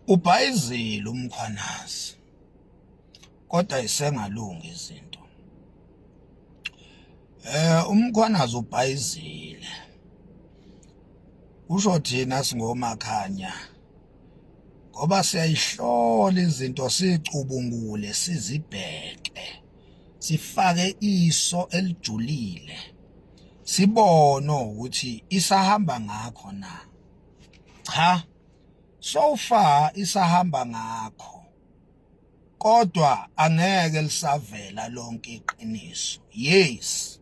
Ubhayizile umkhwanazi kodwa isengalungi izinto. Umkhwanazi ubhayizile. Usho thina singomakhanya ngoba siyayihlola izinto sicubungule sizibheke. Sifake iso elijulile. Sibone ukuthi isahamba ngakho na. Cha. So far isahamba ngakho. Kodwa angeke lisavela lonke iqiniso. Yes.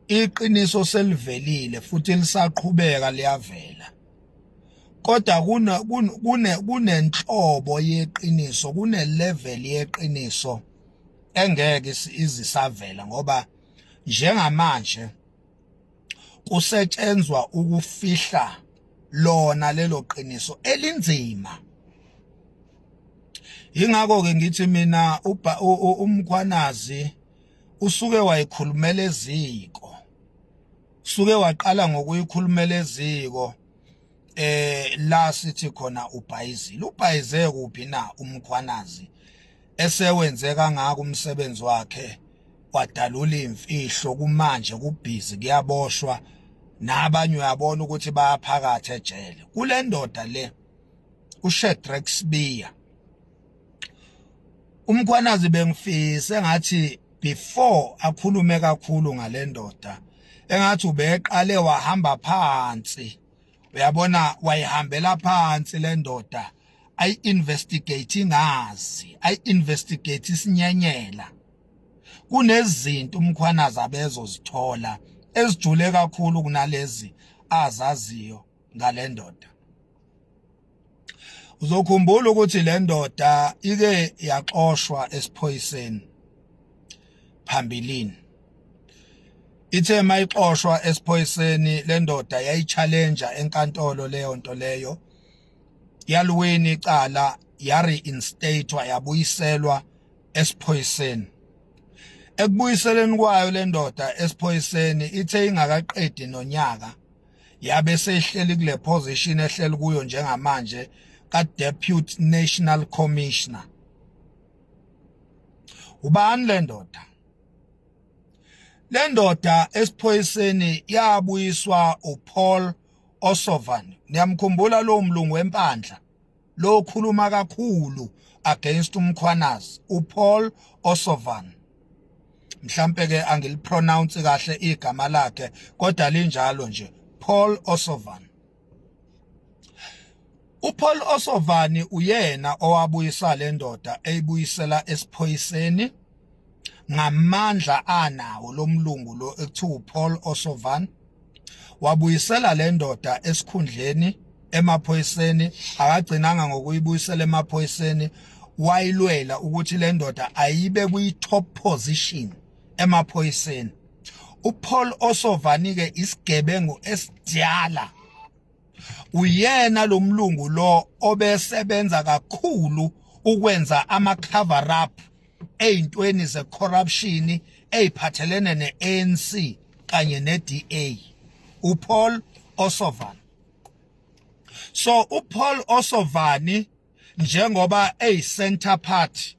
Iqiniso selivelile futhi lisaqhubeka liyavela. Kodwa kunenhlobo yeqiniso, level yeqiniso engeke izisavela ngoba njengamanje kusetshenzwa ukufihla lona lelo qiniso elinzima. Ingakho ke ngithi mina umkhwanazi usuke wayikhulumela eziko. Suke waqala ngokuyikhulumela eziko la sithi khona ubhayizile. Ubhayize kuphi na umkhwanazi esewenze kangaka umsebenzi wakhe wadalula imfihlo kumanje kubhizi kuyaboshwa nabanye uyabona ukuthi bayaphakatha ejele. Kule ndoda le uShadrack Sibiya umkhwanazi bengifisa engathi before akhulume kakhulu ngale ndoda engathi ubeqale wahamba phansi. Uyabona wayihambela phansi le ndoda ayi-investigate ngazi ayi-investigate isinyenyela. Kunezinto umkhwanazi abezozithola ezijule kakhulu kunalezi azaziyo ngale ndoda. Uzokhumbula ukuthi le ndoda ike yaxoshwa esiphoyiseni phambilini. Ithe mayixoshwa esiphoyiseni le ndoda yayi-challenge enkantolo leyo nto leyo. Yaluwini icala ya-reinstatewa yabuyiselwa esiphoyiseni. Ekubuyiseleni kwayo le ndoda esiphoyiseni ithe ingakaqedi nonyaka yabe seyihleli kule position ehleli kuyo njengamanje ka-Deputy National Commissioner. Ubani le ndoda? Le ndoda esiphoyiseni yabuyiswa uPaul Osovan. Niyamkhumbula lo mlungu wempandla lo okhuluma kakhulu against umkhwanazi uPaul Osovan. Mhlambe ke angilipronounce kahle igama lakhe kodwa linjalo nje Paul Osovan. uPaul Osovan uyena owabuyisa le ndoda eyibuyisela esiphoyiseni ngamandla anawo lo mlungu lo ekuthiwa uPaul Osovan. Wabuyisela le ndoda esikhundleni emaphoyiseni, akagcinanga ngokuyibuyisela emaphoyiseni, wayilwela ukuthi le ndoda ayibe kwi-top position emaphoyiseni. uPaul Osovan ke isigebengu esidala. Uyena lo mlungu lo obesebenza kakhulu ukwenza ama-cover up ey'ntweni ze-corruption ey'phathelene ne-ANC kanye ne-DA. uPaul Osovan. So uPaul Osovan njengoba center party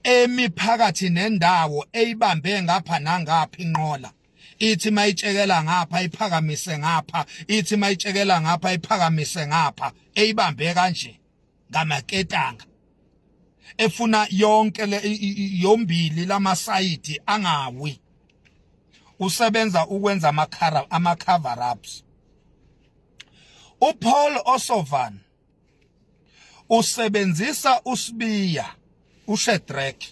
emiphakathi nendawo eyibambe ngapha nangapha inqola. Ithi mayitshekela ngapha iphakamise ngapha, ithi mayitshekela ngapha iphakamise ngapha, eyibambe kanje ngamaketanga. Efuna yonke yombili lamasayidi angawi. Usebenza ukwenza ama-cover ups. uPaul Osovan usebenzisa uSibiya uShadrack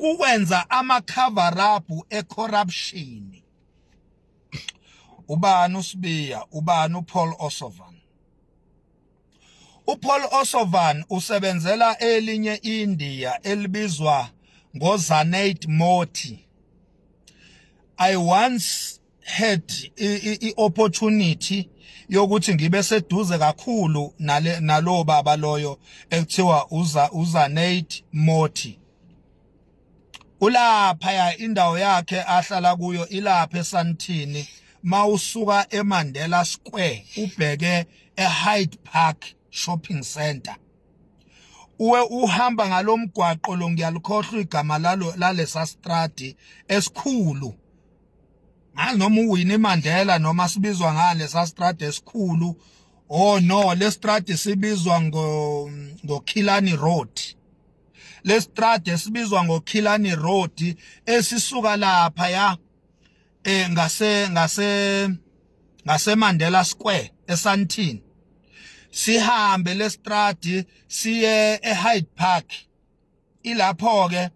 ukwenza ama-cover up e-corruption. Ubani uSibiya, ubani uPaul Osovan? uPaul Osovan usebenzela elinye India elibizwa ngoZanaid Moti. I once had i-opportunity yokuthi ngibe seduze kakhulu nalo baba loyo ekuthiwa uZanaid Moti. Ulapha indawo yakhe ahlala kuyo ilapha eSandton mawusuka eMandela Square ubheke eHyde Park Shopping Center uhamba ngalomgwaqo lo ngiyalukhohlwa igama lalesa stradi esikhulu noma uWinnie Mandela noma sibizwa ngalesa stradi esikhulu oh no le stradi sibizwa ngoKhilani Road le stradi esibizwa ngoKhilani Road esisuka lapha ya ngase Mandela Square eSandton sihambe le stradi siye eHyde Park ilapho ke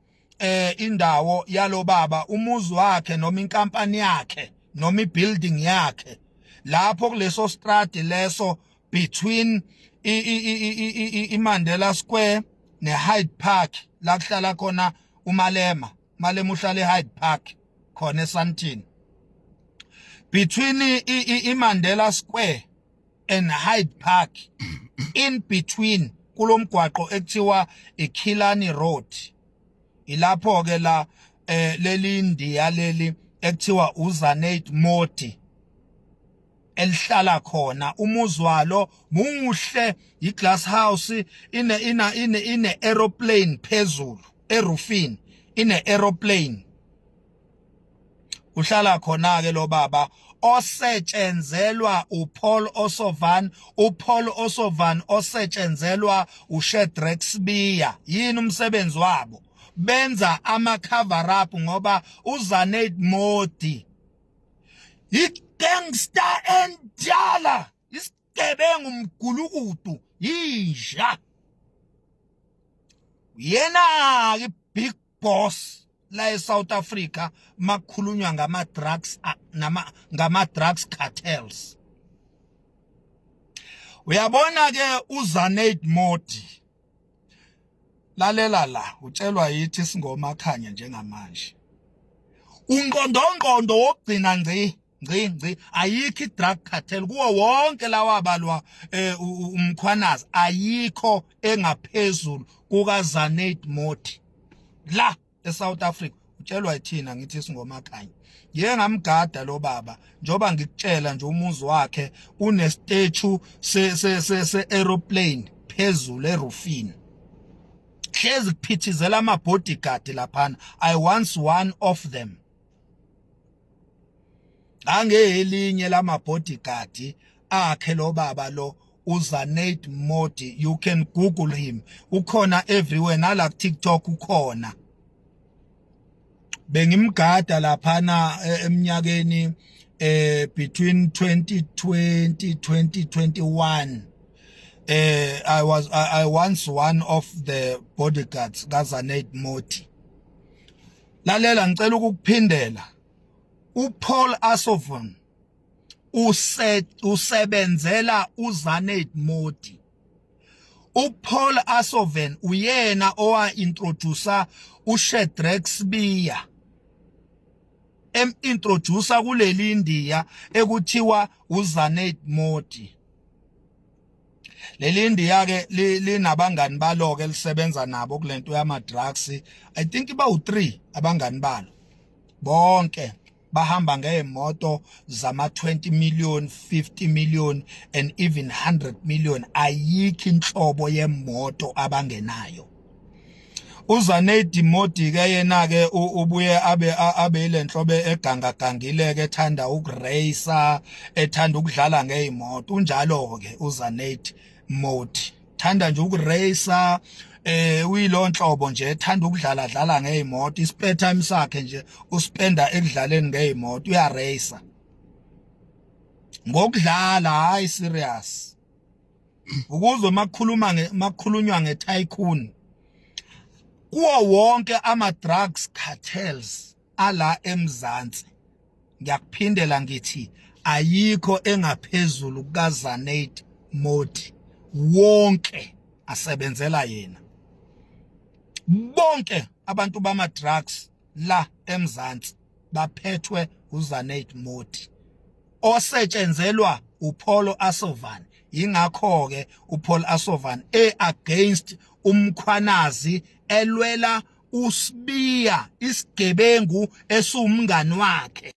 indawo yalo baba umuzi wakhe noma inkampani yakhe noma ibuilding yakhe lapho kuleso stradi leso between iMandela Square neHyde Park la kuhlala khona uMalema uhlala eHyde Park khona eSandton between iMandela Square and Hyde Park in between kulomgwaqo ekuthiwa iKhilani Road ilapho ke la leli India leli ekuthiwa uZanet Modi elihlala khona umuzi walo muhle iglass house ine aeroplane phezulu erufini ine aeroplane uhlala khona ke lo baba osetshenzelwa uPaul Osovan osetshenzelwa uShadrack Sibiya yini umsebenzi wabo benza ama cover up ngoba uZanet Modi igangster endala isigebengu umgulukudu yinja yena ke big boss la eSouth Africa makhulunywa ngama drugs cartels uyabona ke uZanet Modi lalela la utshelwa yithi singomakhanya njengamanje ungqondongqondo wogcina ngci ayikho idrug cartel kuwo wonke lawa balwa umkhwanazi ayikho engaphezulu kukaZanet Modi la eSouth Africa utshelwa yithina ngithi singomakhanya ngamgada lo baba njoba ngikutshela nje umuzi wakhe une statue se aeroplane phezulu erufini hlezi kuphithizela ama bodyguard laphana I once one of them angelinye lama bodyguard akhe lo baba lo uZanet Modi you can google him ukhona everywhere nala TikTok ukhona bengimgada laphana eminyakeni between 2020 2021 I once one of the bodyguards kaZanet Modi lalela ngicela ukukuphindela uPaul Osovan usebenzela uZanet Modi uPaul Osovan uyena owa introducer uShadrack Sibiya introducer kuleli India ekuthiwa uZanet Modi leli India ke linabangani balo ke lisebenza nabo kulento yama drugs I think ba u3 abangani balo bonke bahamba ngeemoto zama 20 million 50 million and even 100 million ayikho inhlobo yemoto abangenayo uZanet Modi ke yena ke ubuye abe lenhlobo egangagangile ke ethanda ukuracer ethanda ukudlala ngeemoto unjalo ke uZanet Modi thanda nje ukuracer uyilonhlobo nje ethanda ukudlala ngeemoto ispare time sakhe nje uspenda ekudlaleni ngeemoto uyaracer ngokudlala hayi serious ukuze makukhulunywa ngetycoon kuwo wonke ama drugs cartels ala eMzansi ngiyakuphindela ngithi ayikho engaphezulu kukaZanet Modi wonke asebenzela yena bonke abantu bama drugs la eMzansi baphethwe uZanet Modi osetshenzelwa uPaul Osovan ingakho ke uPaul Osovan against umkhwanazi elwela uSibiya isigebengu esumngani wakhe